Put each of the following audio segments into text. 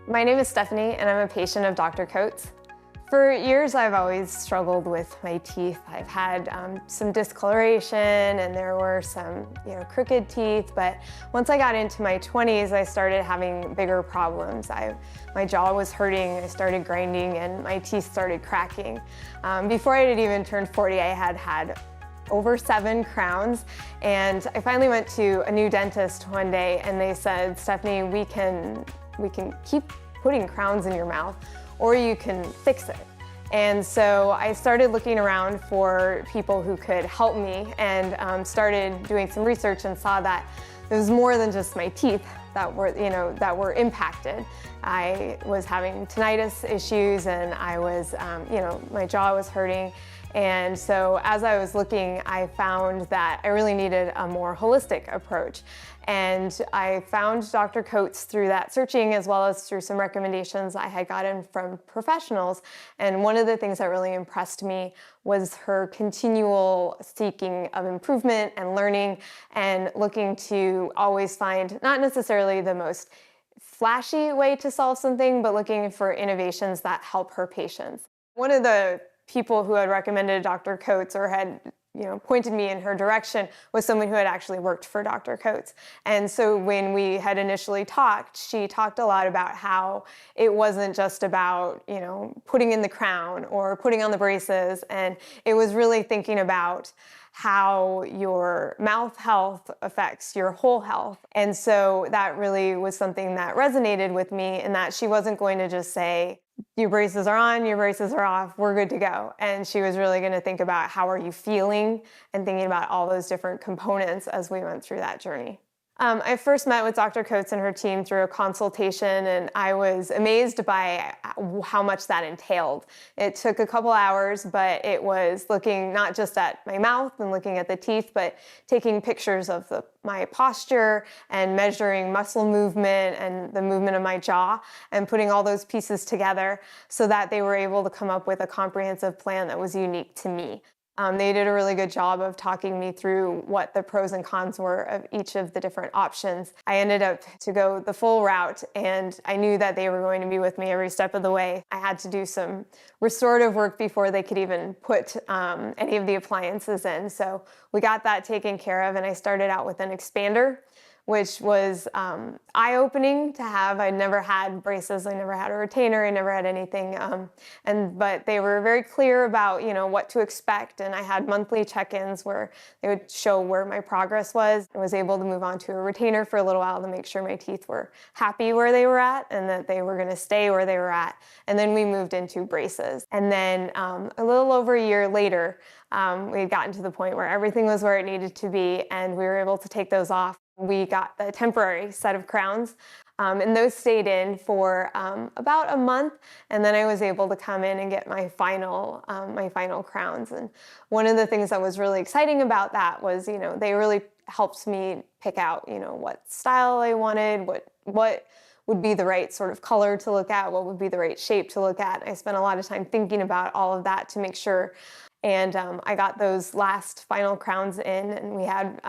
My name is Stephanie, and I'm a patient of Dr. Coates. For years, I've always struggled with my teeth. I've had some discoloration, and there were some, crooked teeth. But once I got into my 20s, I started having bigger problems. My jaw was hurting, I started grinding, and my teeth started cracking. Before I had even turned 40, I had over 7 crowns, and I finally went to a new dentist one day, and they said, "Stephanie, we can keep putting crowns in your mouth, or you can fix it." And so I started looking around for people who could help me, and started doing some research and saw that there was more than just my teeth that were impacted. I was having tinnitus issues, and I was, my jaw was hurting. And so as I was looking, I found that I really needed a more holistic approach. And I found Dr. Coates through that searching, as well as through some recommendations I had gotten from professionals. And one of the things that really impressed me was her continual seeking of improvement and learning, and looking to always find not necessarily the most flashy way to solve something, but looking for innovations that help her patients. One of the people who had recommended Dr. Coates, or had pointed me in her direction, was someone who had actually worked for Dr. Coates. And so when we had initially talked, she talked a lot about how it wasn't just about, putting in the crown or putting on the braces, and it was really thinking about how your mouth health affects your whole health. And so that really was something that resonated with me, in that she wasn't going to just say, "Your braces are on, your braces are off, we're good to go." And she was really going to think about how are you feeling, and thinking about all those different components as we went through that journey. I first met with Dr. Coates and her team through a consultation, and I was amazed by how much that entailed. It took a couple hours, but it was looking not just at my mouth and looking at the teeth, but taking pictures of my posture and measuring muscle movement and the movement of my jaw, and putting all those pieces together so that they were able to come up with a comprehensive plan that was unique to me. They did a really good job of talking me through what the pros and cons were of each of the different options. I ended up to go the full route, and I knew that they were going to be with me every step of the way. I had to do some restorative work before they could even put any of the appliances in. So we got that taken care of, and I started out with an expander, which was eye-opening to have. I'd never had braces, I never had a retainer, I never had anything. But they were very clear about what to expect, and I had monthly check-ins where they would show where my progress was. I was able to move on to a retainer for a little while to make sure my teeth were happy where they were at, and that they were going to stay where they were at. And then we moved into braces. And then a little over a year later, we had gotten to the point where everything was where it needed to be, and we were able to take those off. We got the temporary set of crowns, and those stayed in for about a month, and then I was able to come in and get my final crowns. And one of the things that was really exciting about that was, they really helped me pick out, what style I wanted, what would be the right sort of color to look at, what would be the right shape to look at. I spent a lot of time thinking about all of that to make sure. And I got those last final crowns in, and we had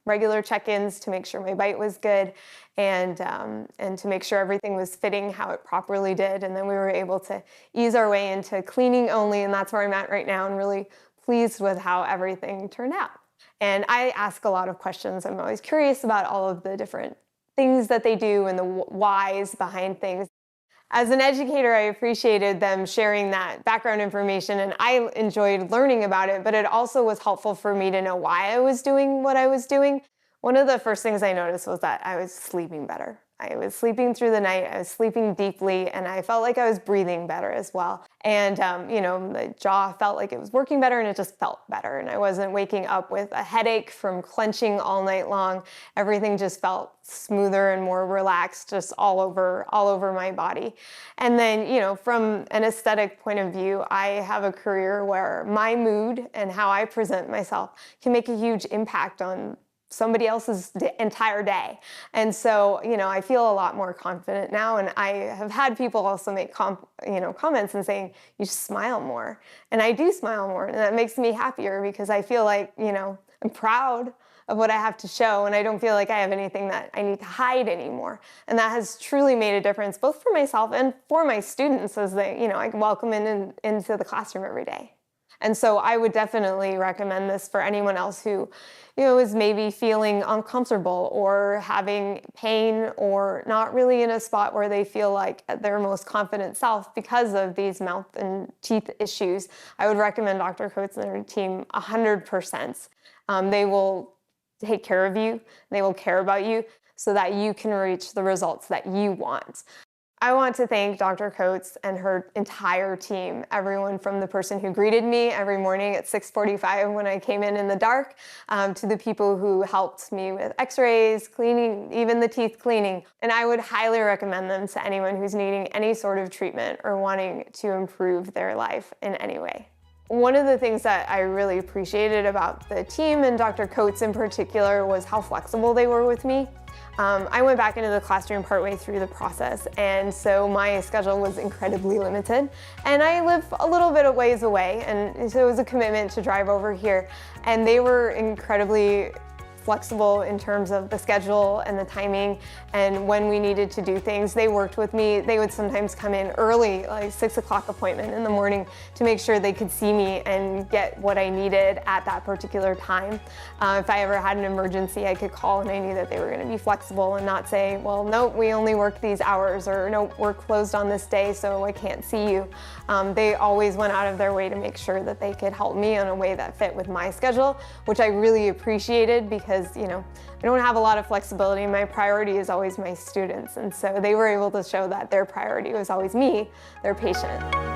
regular check-ins to make sure my bite was good, and to make sure everything was fitting how it properly did. And then we were able to ease our way into cleaning only, and that's where I'm at right now, and really pleased with how everything turned out. And I ask a lot of questions. I'm always curious about all of the different things that they do and the whys behind things. As an educator, I appreciated them sharing that background information, and I enjoyed learning about it, but it also was helpful for me to know why I was doing what I was doing. One of the first things I noticed was that I was sleeping better. I was sleeping through the night, I was sleeping deeply, and I felt like I was breathing better as well. And, the jaw felt like it was working better, and it just felt better. And I wasn't waking up with a headache from clenching all night long. Everything just felt smoother and more relaxed, just all over my body. And then, from an aesthetic point of view, I have a career where my mood and how I present myself can make a huge impact on somebody else's entire day. And so, I feel a lot more confident now, and I have had people also make comments and saying, "You just smile more." And I do smile more, and that makes me happier, because I feel like, I'm proud of what I have to show, and I don't feel like I have anything that I need to hide anymore. And that has truly made a difference, both for myself and for my students, as they, I welcome into the classroom every day. And so I would definitely recommend this for anyone else who, is maybe feeling uncomfortable or having pain or not really in a spot where they feel like their most confident self because of these mouth and teeth issues. I would recommend Dr. Coates and her team 100%. They will take care of you. They will care about you so that you can reach the results that you want. I want to thank Dr. Coates and her entire team, everyone from the person who greeted me every morning at 6:45 when I came in the dark, to the people who helped me with x-rays, cleaning, even the teeth cleaning. And I would highly recommend them to anyone who's needing any sort of treatment or wanting to improve their life in any way. One of the things that I really appreciated about the team and Dr. Coates in particular was how flexible they were with me. I went back into the classroom partway through the process, and so my schedule was incredibly limited. And I live a little bit of ways away, and so it was a commitment to drive over here. And they were incredibly flexible in terms of the schedule and the timing, and when we needed to do things, they worked with me. They would sometimes come in early, like 6 o'clock appointment in the morning, to make sure they could see me and get what I needed at that particular time. If I ever had an emergency, I could call, and I knew that they were going to be flexible and not say, well, nope, we only work these hours, or nope, we're closed on this day, so I can't see you. They always went out of their way to make sure that they could help me in a way that fit with my schedule, which I really appreciated because, I don't have a lot of flexibility. My priority is always my students. And so they were able to show that their priority was always me, their patient.